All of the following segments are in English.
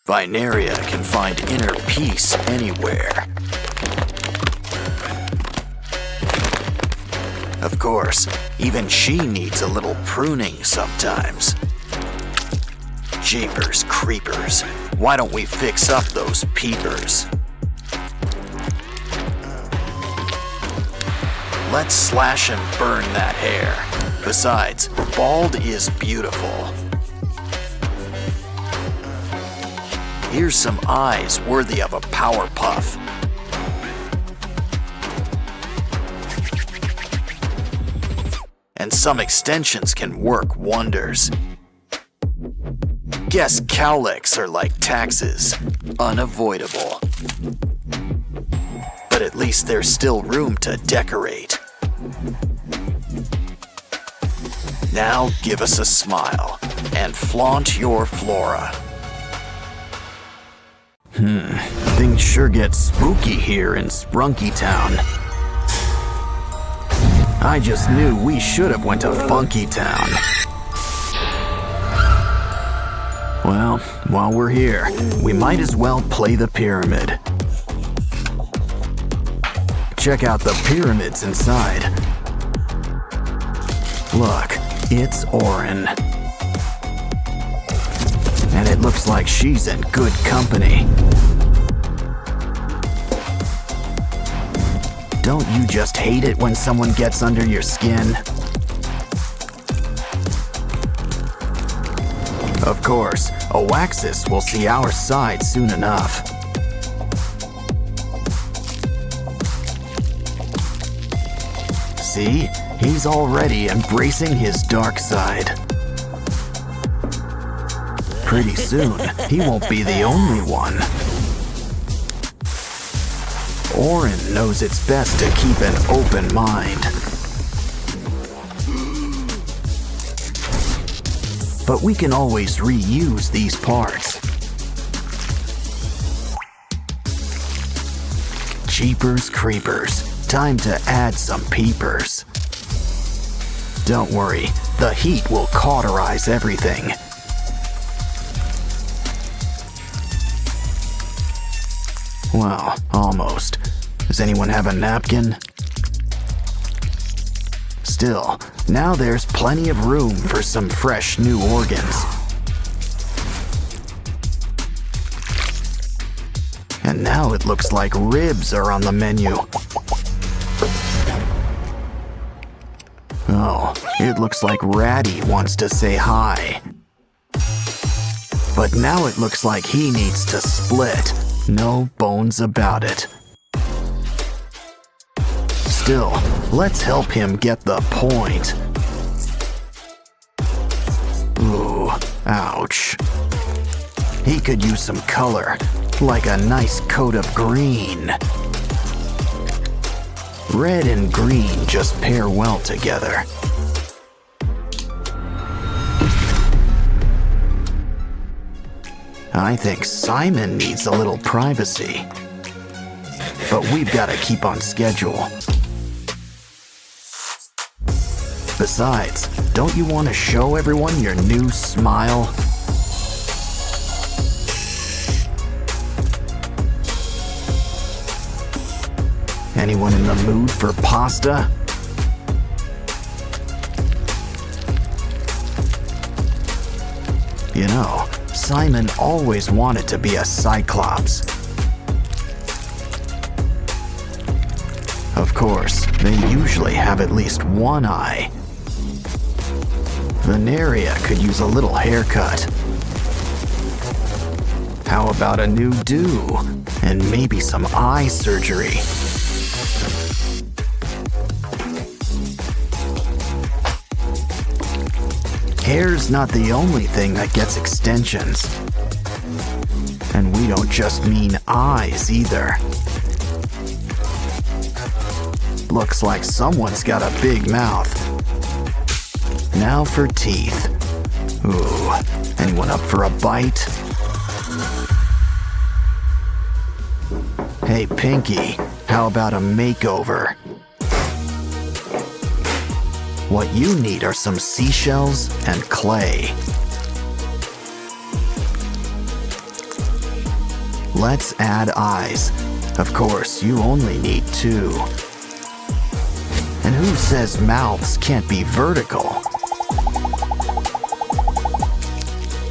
Vineria can find inner peace anywhere. Of course, even she needs a little pruning sometimes. Jeepers creepers, why don't we fix up those peepers? Let's slash and burn that hair. Besides, bald is beautiful. Here's some eyes worthy of a power puff. And some extensions can work wonders. Guess cowlicks are like taxes, unavoidable. But at least there's still room to decorate. Now give us a smile and flaunt your flora. Things sure get spooky here in Sprunki Town. I just knew we should have went to Funky Town. Well, while we're here, we might as well play the pyramid. Check out the pyramids inside. Look, it's Orin. And it looks like she's in good company. Don't you just hate it when someone gets under your skin? Of course, Oaxis will see our side soon enough. See? He's already embracing his dark side. Pretty soon, he won't be the only one. Orin knows it's best to keep an open mind. But we can always reuse these parts. Jeepers creepers, time to add some peepers. Don't worry, the heat will cauterize everything. Well, almost. Does anyone have a napkin? Still, now there's plenty of room for some fresh new organs. And now it looks like ribs are on the menu. Oh, it looks like Ratty wants to say hi. But now it looks like he needs to split. No bones about it. Still, let's help him get the point. Ooh, ouch. He could use some color, like a nice coat of green. Red and green just pair well together. I think Simon needs a little privacy. But we've got to keep on schedule. Besides, don't you want to show everyone your new smile? Anyone in the mood for pasta? You know, Simon always wanted to be a Cyclops. Of course, they usually have at least one eye. Veneria could use a little haircut. How about a new do? And maybe some eye surgery. Hair's not the only thing that gets extensions. And we don't just mean eyes either. Looks like someone's got a big mouth. Now for teeth. Ooh, anyone up for a bite? Hey, Pinky, how about a makeover? What you need are some seashells and clay. let's add eyes. Of course, you only need 2. And who says mouths can't be vertical?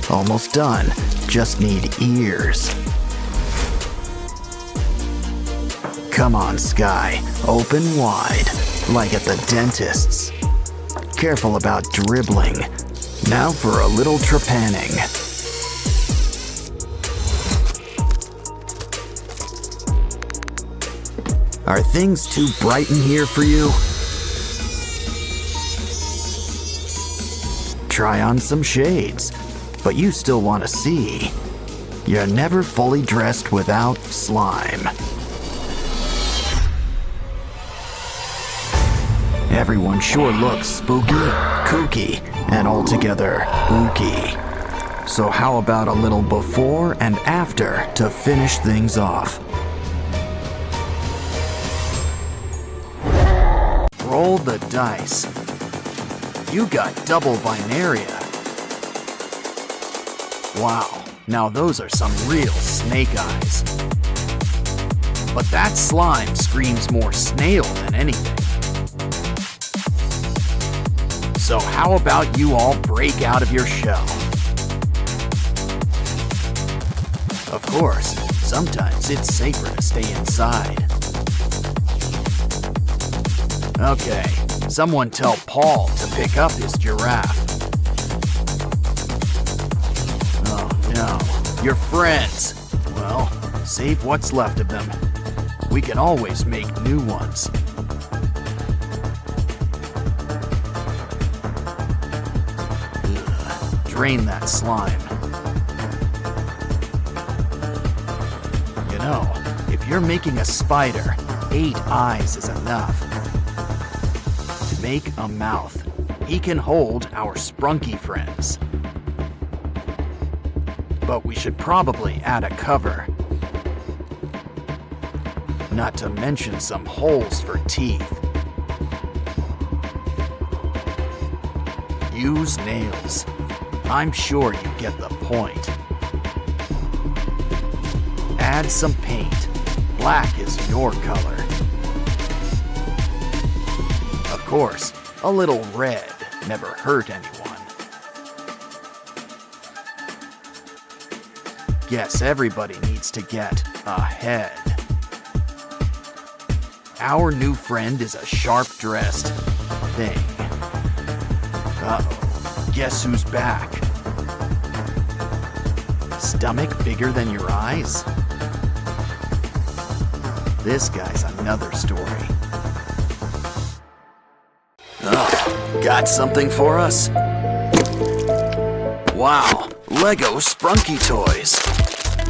Almost done. Just need ears. Come on, Sky. Open wide, like at the dentist's. Careful about dribbling. Now for a little trepanning. Are things too bright in here for you? Try on some shades, but you still want to see. You're never fully dressed without slime. Everyone sure looks spooky, kooky, and altogether ooky. So how about a little before and after to finish things off? Roll the dice. You got double binaria. Wow, now those are some real snake eyes. But that slime screams more snail than anything. So how about you all break out of your shell? Of course, sometimes it's safer to stay inside. Okay, someone tell Paul to pick up his giraffe. Oh no, your friends. Well, save what's left of them. We can always make new ones. Ugh, drain that slime. You know, if you're making a spider, 8 eyes is enough. To make a mouth, he can hold our Sprunki friends. But we should probably add a cover. Not to mention some holes for teeth. Use nails. I'm sure you get the point. Add some paint. Black is your color. Of course, a little red never hurt anyone. Guess everybody needs to get a head. Our new friend is a sharp-dressed thing. Uh-oh, guess who's back? Stomach bigger than your eyes? This guy's another story. Oh, got something for us? Wow, Lego Sprunki toys.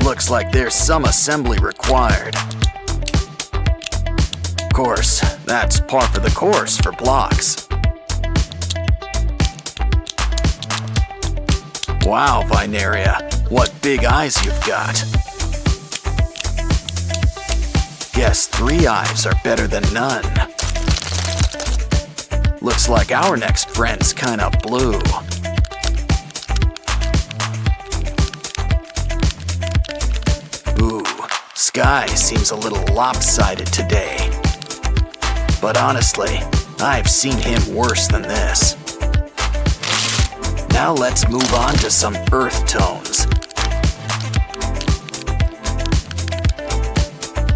Looks like there's some assembly required. Of course, that's par for the course for blocks. Wow, Vinaria, what big eyes you've got. Guess 3 eyes are better than none. Looks like our next friend's kinda blue. Ooh, Sky seems a little lopsided today. But honestly, I've seen him worse than this. Now let's move on to some earth tones.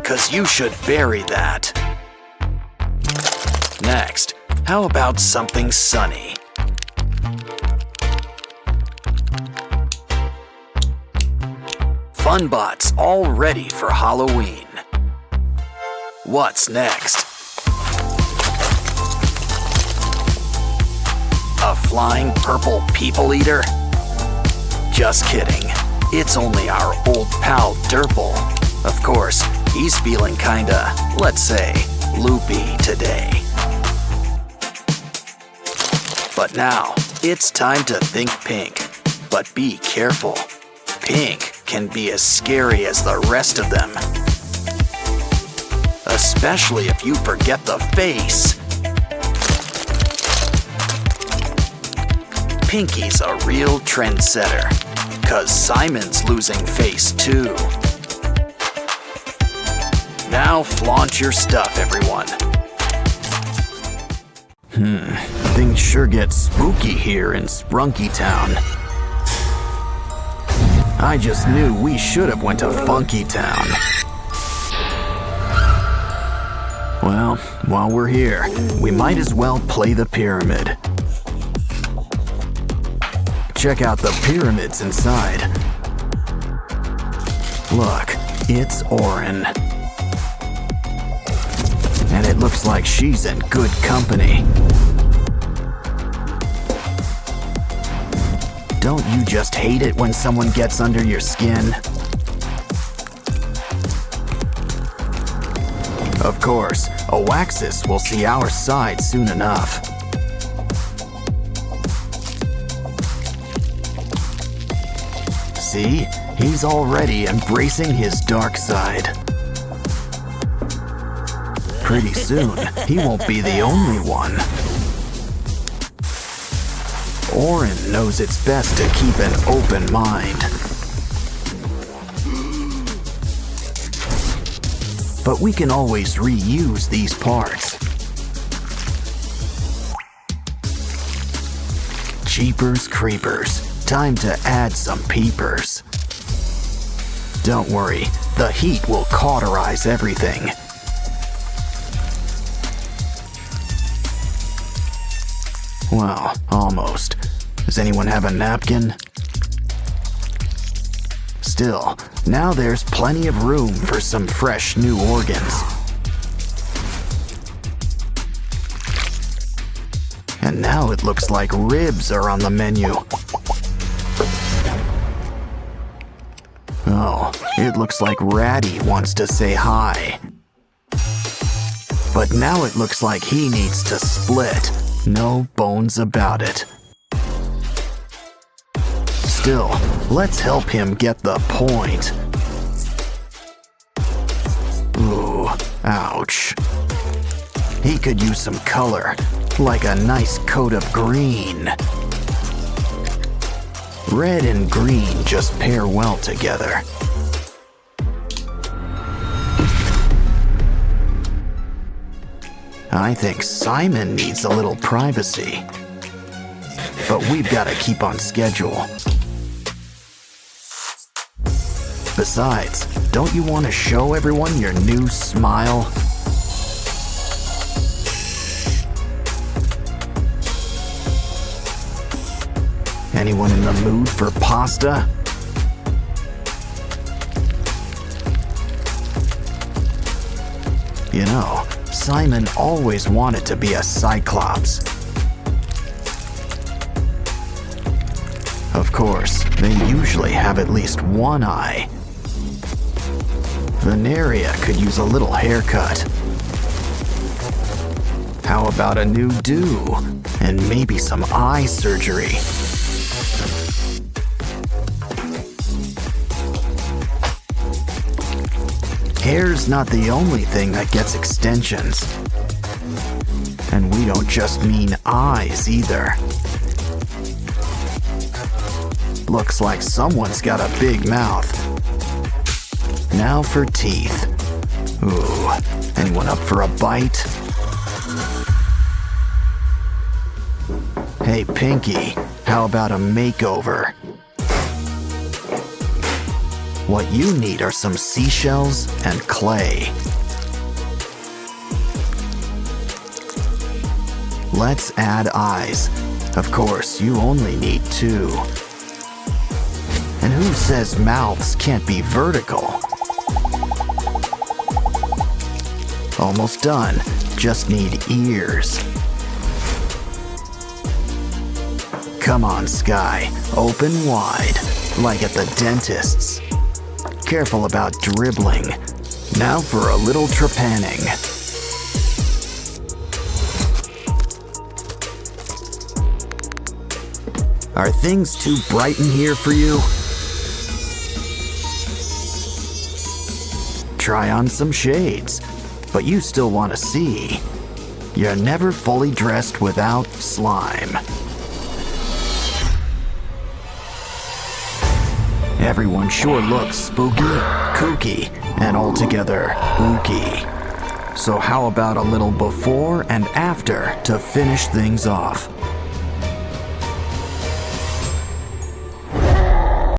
'Cause you should bury that. Next, how about something sunny? Funbots all ready for Halloween. What's next? A flying purple people eater? Just kidding. It's only our old pal Derple. Of course, he's feeling kinda, let's say, loopy today. But now, it's time to think pink. But be careful. Pink can be as scary as the rest of them. Especially if you forget the face. Pinky's a real trendsetter, 'cause Simon's losing face too. Now flaunt your stuff, everyone. Things sure get spooky here in Sprunki Town. I just knew we should have went to Funky Town. Well, while we're here, we might as well play the pyramid. Check out the pyramids inside. Look, it's Orin. And it looks like she's in good company. Don't you just hate it when someone gets under your skin? Of course, Oaxis will see our side soon enough. See? He's already embracing his dark side. Pretty soon, he won't be the only one. Orin knows it's best to keep an open mind. But we can always reuse these parts. Jeepers creepers, time to add some peepers. Don't worry, the heat will cauterize everything. Well, almost. Does anyone have a napkin? Still, now there's plenty of room for some fresh new organs. And now it looks like ribs are on the menu. Oh, it looks like Ratty wants to say hi. But now it looks like he needs to split. No bones about it. Still, let's help him get the point. Ooh, ouch. He could use some color, like a nice coat of green. Red and green just pair well together. I think Simon needs a little privacy. But we've got to keep on schedule. Besides, don't you want to show everyone your new smile? Anyone in the mood for pasta? You know, Simon always wanted to be a Cyclops. Of course, they usually have at least one eye. Veneria could use a little haircut. How about a new do? And maybe some eye surgery. Hair's not the only thing that gets extensions. And we don't just mean eyes either. Looks like someone's got a big mouth. Now for teeth. Ooh, anyone up for a bite? Hey Pinky, how about a makeover? What you need are some seashells and clay. Let's add eyes. Of course, you only need 2. And who says mouths can't be vertical? Almost done. Just need ears. Come on, Sky. Open wide, like at the dentist's. Careful about dribbling. Now for a little trepanning. Are things too bright in here for you? Try on some shades, but you still want to see. You're never fully dressed without slime. Everyone sure looks spooky, kooky, and altogether ooky. So how about a little before and after to finish things off?